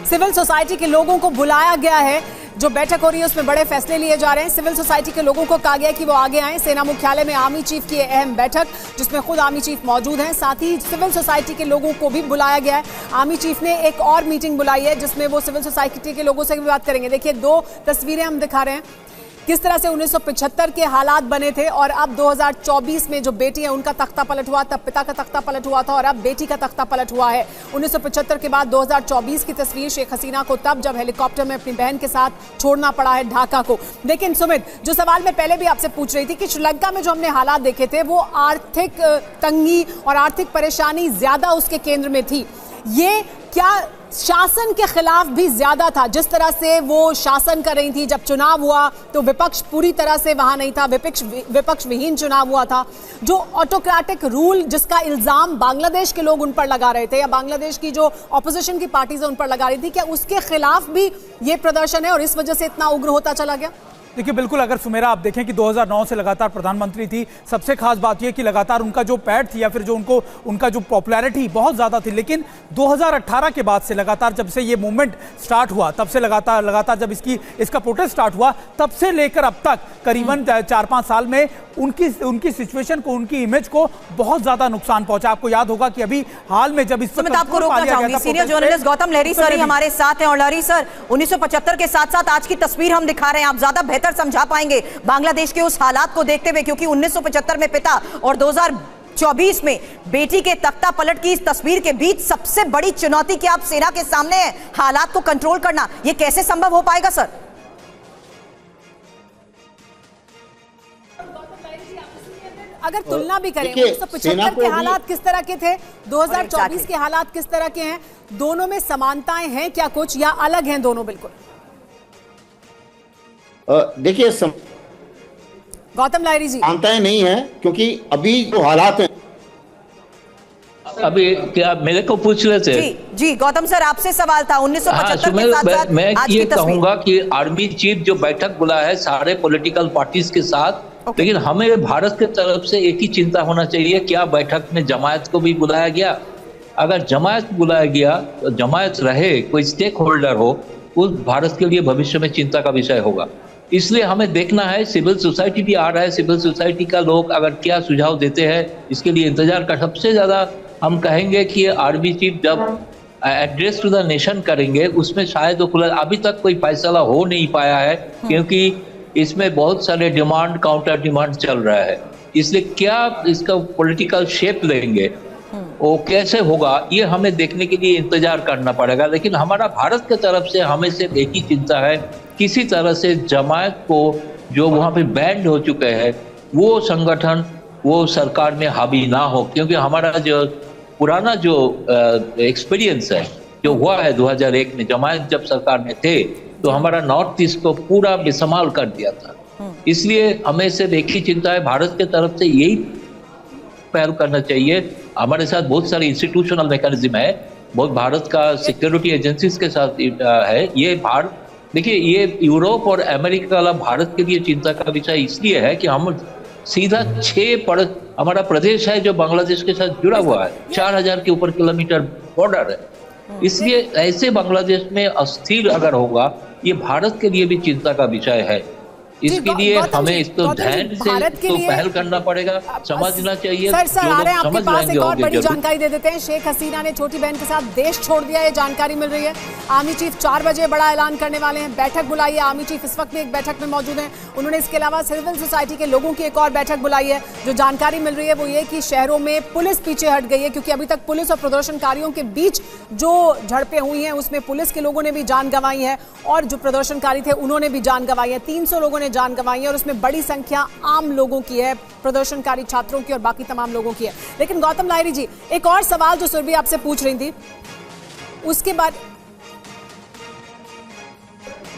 Civil society के लोगों को बुलाया गया है। जो बैठक हो रही है उसमें बड़े फैसले लिए जा रहे हैं। सिविल सोसाइटी के लोगों को कहा गया कि वो आगे आए। सेना मुख्यालय में आर्मी चीफ की अहम बैठक जिसमें खुद आर्मी चीफ मौजूद हैं। साथ ही सिविल सोसाइटी के लोगों को भी बुलाया गया है। आर्मी चीफ ने एक और मीटिंग बुलाई है जिसमें वो सिविल सोसाइटी के लोगों से भी बात करेंगे। देखिए, 2 तस्वीरें हम दिखा रहे हैं किस तरह से 1975 के हालात बने थे और अब 2024 में जो बेटी है उनका तख्ता पलट हुआ। तब पिता का तख्ता पलट हुआ था और अब बेटी का तख्ता पलट हुआ है। 1975 के बाद 2024 की तस्वीर शेख हसीना को तब जब हेलीकॉप्टर में अपनी बहन के साथ छोड़ना पड़ा है ढाका को। लेकिन सुमित, जो सवाल मैं पहले भी आपसे पूछ रही थी कि श्रीलंका में जो हमने हालात देखे थे वो आर्थिक तंगी और आर्थिक परेशानी ज्यादा उसके केंद्र में थी। ये क्या शासन के खिलाफ भी ज्यादा था? जिस तरह से वो शासन कर रही थी, जब चुनाव हुआ तो विपक्ष पूरी तरह से वहां नहीं था, विपक्ष विहीन चुनाव हुआ था। जो ऑटोक्रेटिक रूल जिसका इल्जाम बांग्लादेश के लोग उन पर लगा रहे थे या बांग्लादेश की जो ऑपोजिशन की पार्टीज उन पर लगा रही थी, क्या उसके खिलाफ भी ये प्रदर्शन है और इस वजह से इतना उग्र होता चला गया? देखिए, बिल्कुल, अगर सुमेरा आप देखें कि 2009 से लगातार प्रधानमंत्री थी। सबसे खास बात यह कि लगातार उनका जो पैड थी या फिर जो उनका जो पॉपुलैरिटी बहुत ज़्यादा थी। लेकिन 2018 के बाद से लगातार जब से ये मूवमेंट स्टार्ट हुआ, तब से लगातार जब इसका प्रोटेस्ट स्टार्ट हुआ, तब से लेकर अब तक करीबन 4-5 साल में उनकी सिचुएशन को, उनकी इमेज को बहुत ज़्यादा नुकसान पहुंचा। आपको याद होगा कि अभी हाल में जब मैं आपको रोकना चाहूंगी, सीनियर जर्नलिस्ट गौतम लहरी सर ही हमारे साथ हैं। और लहरी सर, 1975 के साथ साथ आज की तस्वीर हम दिखा रहे हैं, आप ज्यादा बेहतर समझा पाएंगे बांग्लादेश के उस हालात को देखते हुए, क्योंकि 1975 में पिता और 2024 में बेटी के तख्ता पलट की इस तस्वीर के बीच सबसे बड़ी चुनौती कि आप सेना के सामने है, हालात को कंट्रोल करना, यह कैसे संभव हो पाएगा सर? अगर तुलना भी करें 1975 के हालात किस तरह के थे, 2024 के हालात किस तरह के हैं, दोनों में समानताएं हैं क्या कुछ, या अलग हैं दोनों बिल्कुल? देखिए, गौतम लहरी जी, समानताएं नहीं है क्योंकि अभी जो हालात हैं, अभी क्या मेरे को पूछ रहे थे? जी गौतम सर, आपसे सवाल था 1975 के साथ साथ मैं आज ये की तस्वीर। कहूंगा कि आर्मी चीफ जो बैठक बुला है सारे पॉलिटिकल पार्टीज के साथ, लेकिन हमें भारत की तरफ से एक ही चिंता होना चाहिए, क्या बैठक में जमायत को भी बुलाया गया? अगर जमायत बुलाया गया तो जमायत रहे, कोई स्टेक होल्डर हो, उस भारत के लिए भविष्य में चिंता का विषय होगा। इसलिए हमें देखना है, सिविल सोसाइटी भी आ रहा है, सिविल सोसाइटी का लोग अगर क्या सुझाव देते हैं इसके लिए इंतजार कर। सबसे ज्यादा हम कहेंगे कि आर्मी चीफ जब एड्रेस टू द नेशन करेंगे उसमें शायद अभी तक कोई फैसला हो नहीं पाया है, क्योंकि इसमें बहुत सारे डिमांड काउंटर डिमांड चल रहा है। इसलिए क्या इसका पॉलिटिकल शेप लेंगे, वो कैसे होगा, ये हमें देखने के लिए इंतजार करना पड़ेगा। लेकिन हमारा भारत की तरफ से हमें सिर्फ एक ही चिंता है, किसी तरह से जमायत को जो वहाँ पे बैंड हो चुके हैं वो संगठन वो सरकार में हावी ना हो, क्योंकि हमारा जो पुराना जो एक्सपीरियंस है जो हुआ है 2001 में जमायत जब सरकार में थे तो हमारा नॉर्थ ईस्ट को पूरा बेसमाल कर दिया था। इसलिए हमें सिर्फ एक ही चिंता है, भारत के तरफ से यही पहल करना चाहिए। हमारे साथ बहुत सारे इंस्टीट्यूशनल मैकेनिज्म है, बहुत भारत का सिक्योरिटी एजेंसीज के साथ है। ये भारत, देखिए, ये यूरोप और अमेरिका वाला भारत के लिए चिंता का विषय इसलिए है कि हम सीधा 6 हमारा प्रदेश है जो बांग्लादेश के साथ जुड़ा हुआ है, 4000 के ऊपर किलोमीटर बॉर्डर है। इसलिए ऐसे बांग्लादेश में अस्थिर अगर होगा, ये भारत के लिए भी चिंता का विषय है। इसके लिए हमें इसको ध्यान से तो पहल करना पड़ेगा, समझना चाहिए। सर आ रहे हैं आपके पास, एक और बड़ी जानकारी दे देते हैं। शेख हसीना ने छोटी बहन के साथ देश छोड़ दिया, ये जानकारी मिल रही है। आर्मी चीफ 4 बजे बड़ा ऐलान करने वाले हैं, बैठक बुलाई है। आर्मी चीफ इस वक्त में एक बैठक में मौजूद हैं। उन्होंने इसके अलावा सिविल सोसाइटी के लोगों की एक और बैठक बुलाई है। जो जानकारी मिल रही है वो ये कि शहरों में पुलिस पीछे हट गई है, क्योंकि अभी तक पुलिस और प्रदर्शनकारियों के बीच जो झड़पें हुई हैं उसमें पुलिस के लोगों ने भी जान गंवाई है और जो प्रदर्शनकारी थे उन्होंने भी जान गंवाई है। 300 लोगों ने जान गंवाई है और उसमें बड़ी संख्या आम लोगों की है, प्रदर्शनकारी छात्रों की और बाकी तमाम लोगों की है। लेकिन गौतम लाहिरी जी, एक और सवाल जो सुरभि आपसे पूछ रही थी, उसके बाद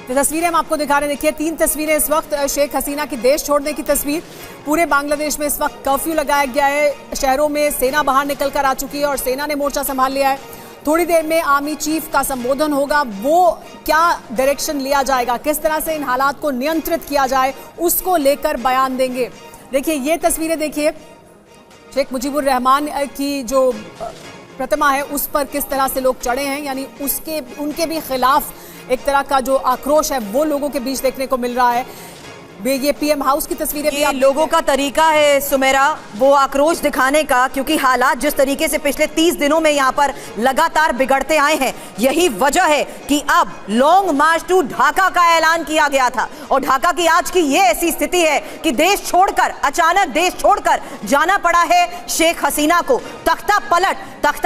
तस्वीरें हम आपको दिखा रहे हैं। देखिए, 3 तस्वीरें इस वक्त शेख हसीना की देश छोड़ने की तस्वीर। पूरे बांग्लादेश में इस वक्त कर्फ्यू लगाया गया है, शहरों में सेना बाहर निकल कर आ चुकी है और सेना ने मोर्चा संभाल लिया है। थोड़ी देर में आर्मी चीफ का संबोधन होगा, वो क्या डायरेक्शन लिया जाएगा, किस तरह से इन हालात को नियंत्रित किया जाए, उसको लेकर बयान देंगे। देखिए, ये तस्वीरें देखिए, शेख मुजीबुर रहमान की जो प्रतिमा है उस पर किस तरह से लोग चढ़े हैं, यानी उनके भी खिलाफ एक तरह का जो आक्रोश है वो लोगों के बीच देखने को मिल रहा है। ये पीएम हाउस की तस्वीरें भी आप लोगों का तरीका है सुमेरा वो आक्रोश दिखाने का, क्योंकि हालात जिस तरीके से पिछले 30 दिनों में यहाँ पर लगातार बिगड़ते आए हैं, यही वजह है कि अब लॉन्ग मार्च टू ढाका का ऐलान किया गया था। और ढाका की आज की ये ऐसी स्थिति है कि देश छोड़कर, अचानक देश छोड़कर जाना पड़ा है शेख हसीना को। तख्ता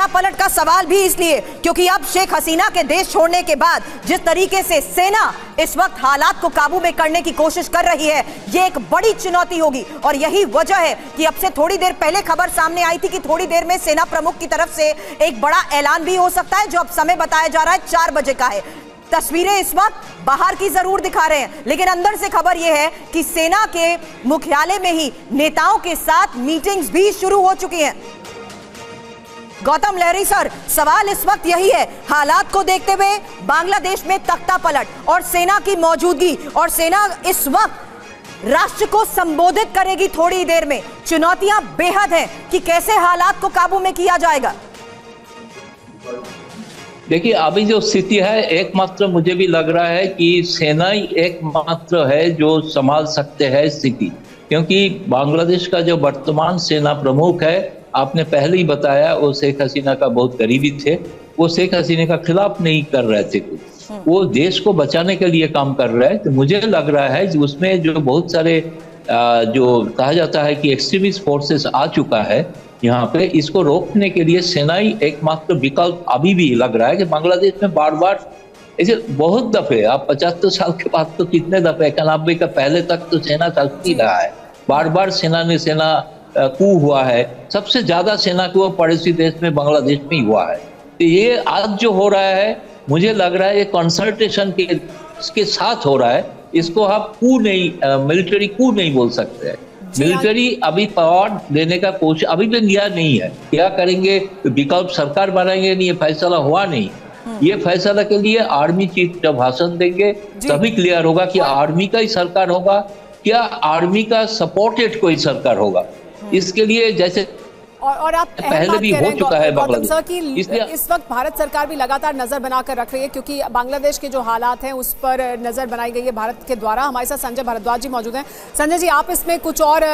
पलट का सवाल भी इसलिए क्योंकि अब शेख हसीना के देश छोड़ने के बाद जिस तरीके से सेना इस वक्त हालात को काबू में करने की कोशिश कर रही है, ये एक बड़ी चुनौती होगी। और यही वजह है कि अब से थोड़ी देर पहले खबर सामने आई थी कि थोड़ी देर में सेना प्रमुख की तरफ से एक बड़ा ऐलान भी हो सकता है, जो अब समय बताया जा रहा है 4 बजे का है। तस्वीरें इस वक्त बाहर की जरूर दिखा रहे हैं, लेकिन अंदर से खबर यह है कि सेना के मुख्यालय में ही नेताओं के साथ मीटिंग्स भी शुरू हो चुकी हैं। गौतम लहरी सर, सवाल इस वक्त यही है, हालात को देखते हुए बांग्लादेश में तख्ता पलट और सेना की मौजूदगी, और सेना इस वक्त राष्ट्र को संबोधित करेगी थोड़ी देर में। चुनौतियां बेहद हैं कि कैसे हालात को काबू में किया जाएगा। देखिए, अभी जो स्थिति है, एकमात्र मुझे भी लग रहा है कि सेना ही एकमात्र है जो संभाल सकते हैं स्थिति, क्योंकि बांग्लादेश का जो वर्तमान सेना प्रमुख है, आपने पहले ही बताया, वो शेख हसीना का बहुत करीबी थे। वो शेख हसीना का खिलाफ नहीं कर रहे थे कुछ, वो देश को बचाने के लिए काम कर रहे हैं। तो मुझे लग रहा है कि उसमें जो बहुत सारे जो कहा जाता है कि एक्सट्रीमिस्ट फोर्सेस आ चुका है यहाँ पे, इसको रोकने के लिए सेना ही एकमात्र विकल्प अभी भी लग रहा है। कि बांग्लादेश में बार बार ऐसे बहुत दफे, आप 75 साल के बाद तो कितने दफे, 91 का पहले तक तो सेना चलती रहा है, बार बार सेना कू हुआ है। सबसे ज्यादा सेना को पड़ोसी देश में बांग्लादेश में ही हुआ है। तो ये आज जो हो रहा है, मुझे लग रहा है ये कंसल्टेशन के साथ हो रहा है। इसको आप कू नहीं, मिलिट्री कू नहीं बोल सकते हैं। मिलिट्री अभी पावर देने का कोशिश अभी भी लिया नहीं है। क्या करेंगे, विकल्प सरकार बनाएंगे, नहीं, ये फैसला हुआ नहीं। ये फैसला के लिए आर्मी चीफ जब भाषण देंगे तभी क्लियर होगा कि आर्मी का ही सरकार होगा, क्या आर्मी का सपोर्टेड कोई सरकार होगा। इसके लिए जैसे और आप पहले भी हो चुका है बांग्लादेश की, इस वक्त भारत सरकार भी लगातार नजर बनाकर रख रही है, क्योंकि बांग्लादेश के जो हालात हैं उस पर नजर बनाई गई है भारत के द्वारा। हमारे साथ संजय भारद्वाज जी मौजूद हैं। संजय जी, आप इसमें कुछ और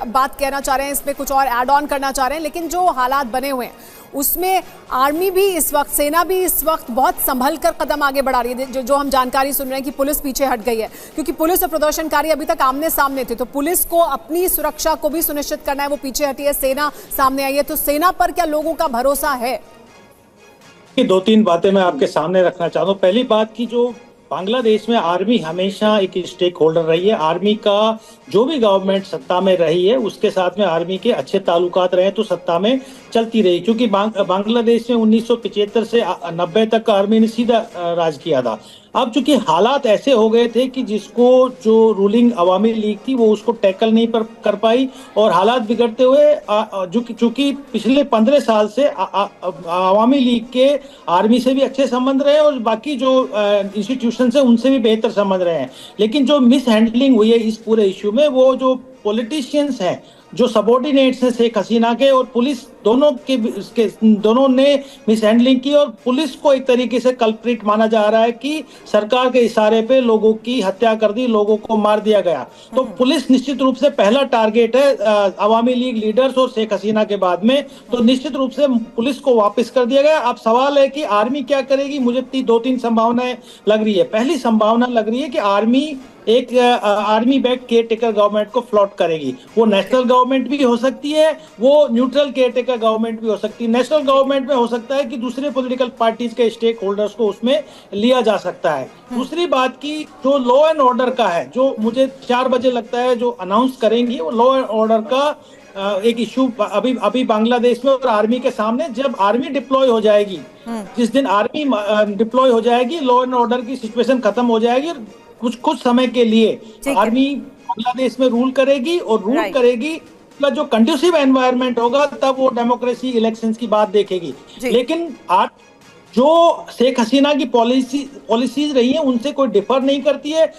बात कहना चाह रहे हैं, इसमें कुछ और ऐड ऑन करना चाह रहे हैं, लेकिन जो हालात बने हुए हैं उसमें आर्मी भी इस वक्त, सेना भी इस वक्त बहुत संभल कर कदम आगे बढ़ा रही है। जो हम जानकारी सुन रहे हैं कि पुलिस पीछे हट गई है, क्योंकि पुलिस और प्रदर्शनकारी अभी तक आमने सामने थे, तो पुलिस को अपनी सुरक्षा को भी सुनिश्चित करना है, वो पीछे हटी है, सेना सामने आई है। तो सेना पर क्या लोगों का भरोसा है? 2-3 बातें मैं आपके सामने रखना चाहता हूँ। पहली बात की, जो बांग्लादेश में आर्मी हमेशा एक स्टेक होल्डर रही है। आर्मी का जो भी गवर्नमेंट सत्ता में रही है उसके साथ में आर्मी के अच्छे ताल्लुकात रहे तो सत्ता में चलती रही, क्योंकि बांग्लादेश में 1975 से 90 तक आर्मी ने सीधा राज किया था। अब चूंकि हालात ऐसे हो गए थे कि जिसको जो रूलिंग अवामी लीग थी वो उसको टैकल नहीं कर पाई, और हालात बिगड़ते हुए चूंकि पिछले 15 साल से अवामी लीग के आर्मी से भी अच्छे संबंध रहे और बाकी जो इंस्टीट्यूशन है उनसे भी बेहतर संबंध रहे हैं। लेकिन जो मिस हैंडलिंग हुई है इस पूरे इश्यू में, वो जो पॉलिटिशियंस हैं, जो सबॉर्डिनेट्स हैं शेख हसीना के और पुलिस, दोनों ने मिसहैंडलिंग की, और पुलिस को एक तरीके से कल्प्रिट माना जा रहा है कि सरकार के इशारे पे लोगों की हत्या कर दी, लोगों को मार दिया गया। तो पुलिस निश्चित रूप से पहला टारगेट है अवामी लीग लीडर्स और शेख हसीना के बाद में, तो निश्चित रूप से पुलिस को वापस कर दिया गया। अब सवाल है कि आर्मी क्या करेगी। मुझे 2-3 संभावनाएं लग रही है। पहली संभावना लग रही है कि आर्मी एक army back care taker government को फ्लॉट करेगी। वो नेशनल गवर्नमेंट भी हो सकती है, वो न्यूट्रल केयर टेकर गवर्नमेंट भी हो सकती है। नेशनल गवर्नमेंट में हो सकता है कि दूसरे पॉलिटिकल पार्टीज के स्टेक होल्डर्स को उसमें लिया जा सकता है। दूसरी बात की, जो लॉ एंड ऑर्डर का है, जो मुझे 4 बजे लगता है जो अनाउंस करेंगी, वो लॉ एंड ऑर्डर का एक इश्यू अभी बांग्लादेश में और आर्मी के सामने, जब आर्मी डिप्लॉय हो जाएगी, जिस दिन आर्मी डिप्लॉय हो जाएगी, लॉ एंड ऑर्डर की सिचुएशन खत्म हो जाएगी, कुछ समय के लिए आर्मी बांग्लादेश में रूल करेगी, और रूल करेगी जो कंड्यूसिव एनवायरनमेंट होगा तब वो डेमोक्रेसी इलेक्शंस की बात देखेगी। लेकिन आज जो शेख हसीना की पॉलिसीज रही है उनसे कोई डिफर नहीं करती है।